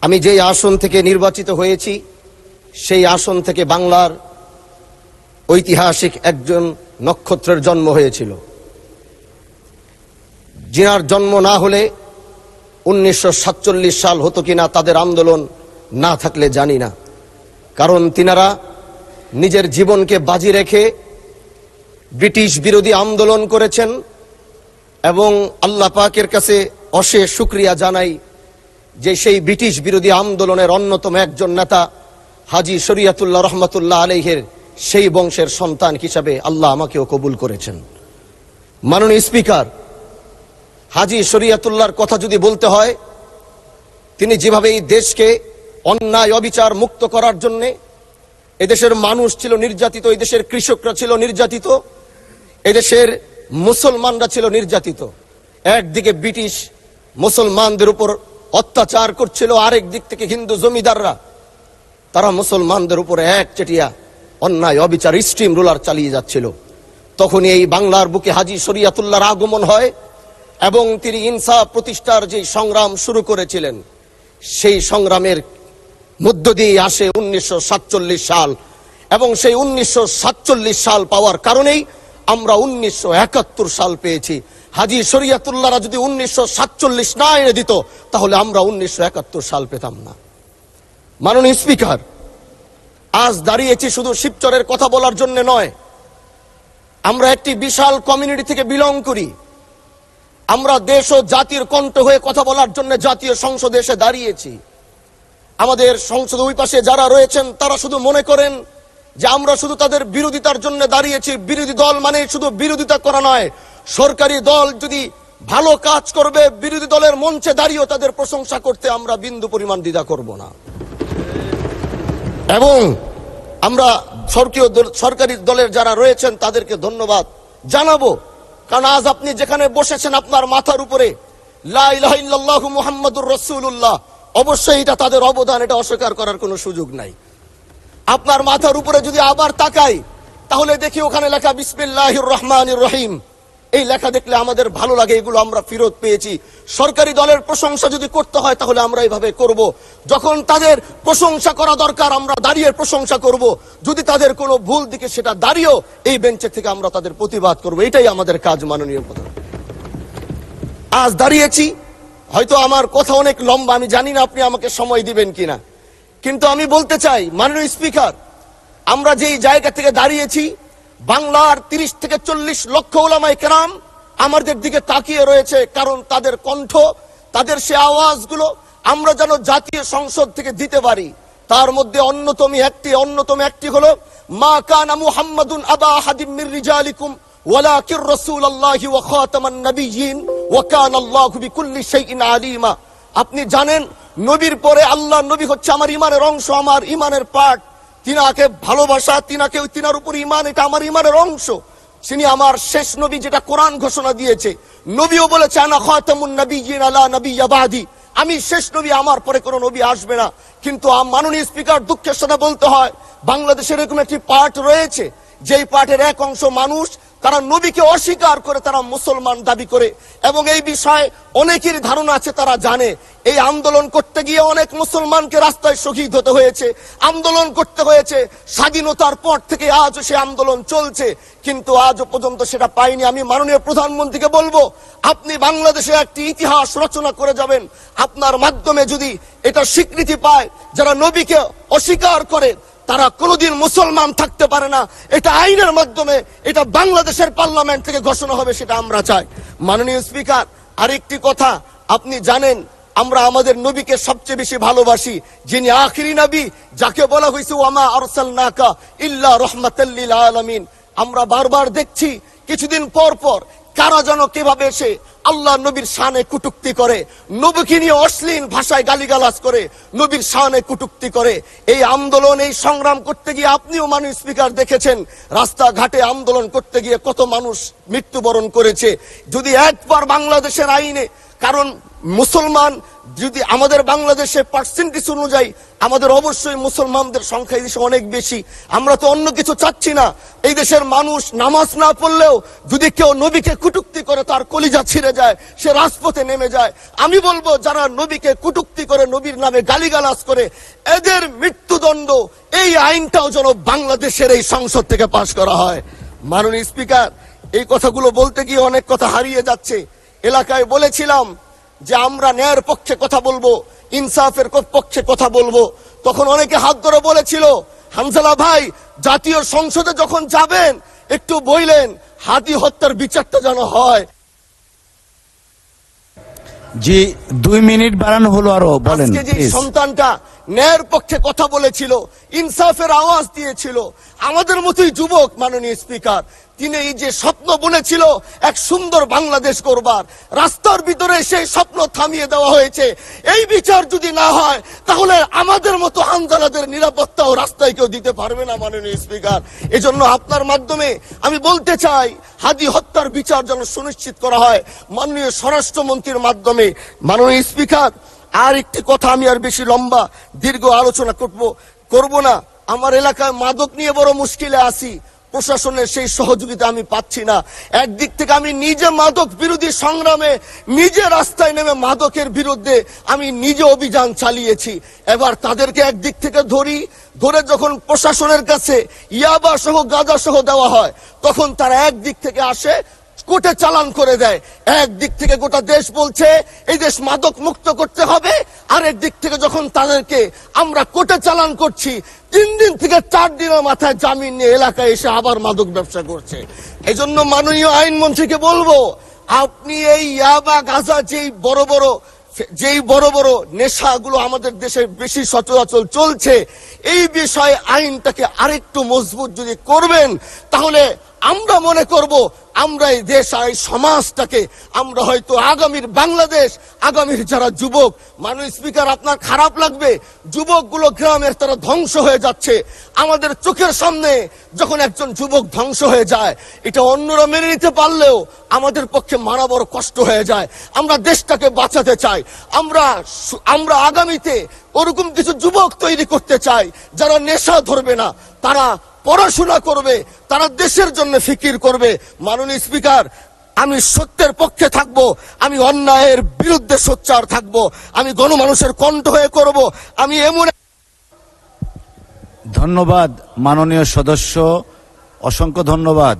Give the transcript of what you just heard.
আমি যেই আসন থেকে নির্বাচিত হয়েছি সেই আসন থেকে বাংলার ঐতিহাসিক একজন নক্ষত্রের জন্ম হয়েছিল, যিনার জন্ম না হলে 1947 সাল হতো কিনা তাদের আন্দোলন না থাকলে জানি না। কারণ তিনারা নিজের জীবনকে বাজি রেখে ব্রিটিশ বিরোধী আন্দোলন করেছেন এবং আল্লাহ পাকের কাছে অশেষ শুকরিয়া জানাই যে সেই ব্রিটিশ বিরোধী আন্দোলনের অন্যতম একজন নেতা হাজী শরীয়তুল্লাহ রহমতুল্লাহ আলাইহির সেই বংশের সন্তান হিসাবে আল্লাহ আমাকেও কবুল করেছেন। মাননীয় স্পিকার, হাজী শরীয়তুল্লাহর কথা যদি বলতে হয়, তিনি যেভাবে এই দেশকে অন্যায় অবিচার মুক্ত করার জন্য, এদেশের মানুষ ছিল নির্যাতিত, এদেশের কৃষকরা ছিল নির্যাতিত, এদেশের মুসলমানরা ছিল নির্যাতিত। একদিকে ব্রিটিশ মুসলমানদের উপর অত্যাচার করছিল, আরেক দিক থেকে হিন্দু জমিদাররা তারা মুসলমানদের উপর একচেটিয়া অন্যায় অবিচার স্ট্রিম রুলার চালিয়ে যাচ্ছিল। তখনই এই বাংলার বুকে হাজী শরীয়তুল্লাহর আগমন হয় এবং তিনি ইনসাফ প্রতিষ্ঠার যে সংগ্রাম শুরু করেছিলেন, সেই সংগ্রামের মধ্য দিয়ে আসে 1947 সাল এবং সেই 1947 সাল পাওয়ার কারণেই আমরা 1971 সাল পেয়েছি। হাজী শরীয়তুল্লাহরা যদি 1947 না এনে দিত তাহলে আমরা 1971 সাল পেতাম না। মাননীয় স্পিকার, আজ দাঁড়িয়েছি শুধু শিবচরের কথা বলার জন্য নয়। আমরা একটি বিশাল কমিউনিটি থেকে বিলং করি। আমরা দেশ ও জাতির কণ্ঠ হয়ে কথা বলার জন্য জাতীয় সংসদে এসে দাঁড়িয়েছি। আমাদের সংসদ ওই পাশে যারা রয়েছেন তারা শুধু মনে করেন যে আমরা শুধু তাদের বিরোধিতার জন্য দাঁড়িয়েছি। বিরোধী দল মানে শুধু বিরোধিতা করা নয়, সরকারি দল যদি ভালো কাজ করবে, বিরোধী দলের মঞ্চে দাঁড়িয়েও তাদের প্রশংসা করতে আমরা বিন্দু পরিমাণ দ্বিধা করব না। এবং আমরা সরকারি দলের যারা রয়েছেন তাদেরকে ধন্যবাদ জানাবো, কারণ আজ আপনি যেখানে বসেছেন আপনার মাথার উপরে লা ইলাহা ইল্লাল্লাহু মুহাম্মাদুর রাসূলুল্লাহ, অবশ্যই এটা তাদের অবদান, এটা অস্বীকার করার কোনো সুযোগ নাই। আপনার মাথার উপরে যদি আবার তাকাই তাহলে দেখি ওখানে লেখা বিসমিল্লাহির রহমানির রহিম। এই লেখা দেখলে আমাদের ভালো লাগে, এগুলো আমরা ফেরত পেয়েছি। সরকারি দলের প্রশংসা যদি করতে হয় তাহলে আমরা এইভাবে করব। যখন তাদের প্রশংসা করা দরকার আমরা দাঁড়িয়ে প্রশংসা করব, যদি তাদের কোনো ভুল দিকে সেটা দাঁড়িয়েও এই বেঞ্চের থেকে আমরা তাদের প্রতিবাদ করব। এটাই আমাদের কাজ। মাননীয় প্রধান, আজ দাঁড়িয়েছি, হয়তো আমার কথা অনেক লম্বা, আমি জানি না আপনি আমাকে সময় দিবেন কিনা, কিন্তু আমি বলতে চাই মাননীয় স্পিকার, আমরা যেই জায়গা থেকে দাঁড়িয়েছি, বাংলার 30 থেকে 40 লক্ষ উলামায়ে কেরাম আমাদের দিকে তাকিয়ে রয়েছে, কারণ তাদের কণ্ঠ, তাদের সে আওয়াজগুলো আমরা যেন জাতীয় সংসদ থেকে দিতে পারি। তার মধ্যে অন্যতম একটি হলো মা কানা মুহাম্মাদুন আবা আহাদিম মির রিজালিকুম ওয়ালাকির রাসূলুল্লাহি ওয়া খাতামান নবিয়্যিন ওয়া কানা আল্লাহু বিকুল্লি শাইইন আলিমা। আপনি জানেন নবীর পরে আল্লাহ নবী হচ্ছে আমার ইমানের অংশ, আমার ইমানের পার্ট। তিনাকে ভালোবাসা, তিনার উপর ইমান, এটা আমার ইমানের অংশ। তিনি আমার শেষ নবী, যেটা কোরআন ঘোষণা দিয়েছে। নবীও বলেছে আনা খাতামুন নবিয়্যিন লা নবিয়্যা বাদি, আমি শেষ নবী, আমার পরে কোনো নবী আসবে না। কিন্তু মাননীয় স্পিকার, দুঃখের সাথে বলতে হয় বাংলাদেশের এরকম একটি পার্ট রয়েছে, যেই পার্টের এক অংশ মানুষ তারা নবীকে অস্বীকার করে, তারা মুসলমান দাবি করে। এবং এই বিষয়ে অনেকের ধারণা আছে, তারা জানে এই আন্দোলন করতে গিয়ে অনেক মুসলমানকে রাস্তায় শহীদ হতে হয়েছে, আন্দোলন করতে হয়েছে। স্বাধীনতার পর থেকে আজও সে আন্দোলন চলছে, কিন্তু আজও পর্যন্ত সেটা পাইনি। আমি মাননীয় প্রধানমন্ত্রীকে বলবো, আপনি বাংলাদেশে একটি ইতিহাস রচনা করে যাবেন। আপনার মাধ্যমে যদি এটা স্বীকৃতি পায়, যারা নবীকে অস্বীকার করে তারা কোনোদিন মুসলমান থাকতে পারে না, এটা আইনের মাধ্যমে, এটা বাংলাদেশের পার্লামেন্ট থেকে ঘোষণা হবে, সেটা আমরা চাই। মাননীয় স্পিকার, আরেকটি কথা, আপনি জানেন আমরা আমাদের নবীকে সবচেয়ে বেশি ভালোবাসি, যিনি আখিরি নবী, যাকে বলা হয়েছে ওয়ামা আরসালনাকা ইল্লা রাহমাতাল লিল আলামিন। আমরা বারবার দেখছি কিছুদিন পর পর কারা যেন কিভাবে এসে আল্লাহ নবীর শানে কটূক্তি করে, নবীকে নিয়ে অশ্লীল ভাষায় গালিগালাজ করে, নবীর শানে কটূক্তি করে। এই আন্দোলন, এই সংগ্রাম করতে গিয়ে আপনিও মাননীয় স্পিকার দেখেছেন রাস্তাঘাটে আন্দোলন করতে গিয়ে কত মানুষ মৃত্যুবরণ করেছে। যদি একবার বাংলাদেশের আইনে, কারণ মুসলমান যদি আমাদের বাংলাদেশে পার্সেন্টেজ অনুযায়ী আমাদের অবশ্যই মুসলমানদের সংখ্যা এই দেশে অনেক বেশি। আমরা তো অন্য কিছু চাচ্ছি না। এই দেশের মানুষ নামাজ না পড়লেও যদি কেউ নবীকে কটূক্তি করে তার কলিজা ছিঁড়ে যায়, সে রাজপথে নেমে যায়। আমি বলবো যারা নবীকে কটূক্তি করে, নবীর নামে গালিগালাজ করে, এদের মৃত্যুদণ্ড এই আইনটাও যেন বাংলাদেশের এই সংসদ থেকে পাশ করা হয়। মাননীয় স্পিকার, এই কথাগুলো বলতে গিয়ে অনেক কথা হারিয়ে যাচ্ছে। এলাকায় বলেছিলাম যে আমরা ন্যায়ের পক্ষে কথা বলবো, ইনসাফের পক্ষে কথা বলবো। তখন অনেকে হাত ধরে বলেছিল, হামজালা ভাই জাতীয় সংসদে যখন যাবেন একটু বললেন হাদি হত্যার বিচারটা যেন হয়। জি 2 মিনিট বাড়ানো হলো, আরো বলেন। আজকে যে সন্তানটা ন্যায়ের পক্ষে কথা বলেছিল, ইনসাফের আওয়াজ দিয়েছিল, আমাদের মতোই যুবক, মাননীয় স্পিকার, তিনি এই যে স্বপ্ন বুনেছিল এক সুন্দর বাংলাদেশ করবার, রাস্তার ভিতরে সেই স্বপ্ন থামিয়ে দেওয়া হয়েছে। এই বিচার যদি না হয় তাহলে আমাদের মতো হামজালাদের নিরাপত্তাও রাস্তায় কেউ দিতে পারবে না, মাননীয় স্পিকার। এজন্য আপনার মাধ্যমে আমি বলতে চাই, হাদি হত্যার বিচার যেন সুনিশ্চিত করা হয় মাননীয় স্বরাষ্ট্রমন্ত্রীর মাধ্যমে। মাননীয় স্পিকার, আর একটি কথা, আমি আর বেশি লম্বা দীর্ঘ আলোচনা করব না। আমার এলাকায় মাদক নিয়ে বড় মুশকিলে আছি, প্রশাসনের সেই সহযোগিতা আমি পাচ্ছি না। একদিক থেকে আমি নিজে মাদক বিরোধী সংগ্রামে নিজে রাস্তায় নেমে মাদকের বিরুদ্ধে আমি নিজে অভিযান চালিয়েছি। এবার তাদেরকে একদিক থেকে ধরে যখন প্রশাসনের কাছে ইয়াবা সহ গাঁজা সহ দেওয়া হয়, তখন তারা একদিক থেকে আসে কোর্টে চালান করে দেয়। একদিক থেকে গোটা দেশ বলছে এই দেশ মাদক মুক্ত করতে হবে, আর একদিক থেকে যখন তাদেরকে আমরা কোর্টে চালান করছি, 3 দিন থেকে 4 দিনের মাথায় জামিন নিয়ে এলাকায় এসে আবার মাদক ব্যবসা করছে। এই জন্য মাননীয় আইনমন্ত্রীকে বলবো, আপনি এই ইয়াবা গাঁজা যেই বড় বড় নেশাগুলো আমাদের দেশে বেশি সচরাচর চলছে, এই বিষয়ে আইনটাকে আরেকটু মজবুত যদি করবেন, তাহলে আমরা মনে করব আমরা এই দেশ আর এই সমাজটাকে আমরা হয়তো আগামীর বাংলাদেশ, আগামীর যারা যুবক, মাননীয় স্পিকার আপনার খারাপ লাগবে, যুবকগুলো গ্রামের তারা ধ্বংস হয়ে যাচ্ছে। আমাদের চোখের সামনে যখন একজন যুবক ধ্বংস হয়ে যায়, এটা অন্যরা মেনে নিতে পারলেও আমাদের পক্ষে মারা বড় কষ্ট হয়ে যায়। আমরা দেশটাকে বাঁচাতে চাই। আমরা আগামীতে ওরকম কিছু যুবক তৈরি করতে চাই যারা নেশা ধরবে না, তারা পড়াশোনা করবে, তারা দেশের জন্য ফিকির করবে। মাননীয় স্পিকার, আমি সত্যের পক্ষে থাকবো, আমি অন্যায়ের বিরুদ্ধে সোচ্চার থাকবো, আমি গণমানুষের কণ্ঠ হয়ে করব। আমি এমন। ধন্যবাদ মাননীয় সদস্য, অসংখ্য ধন্যবাদ।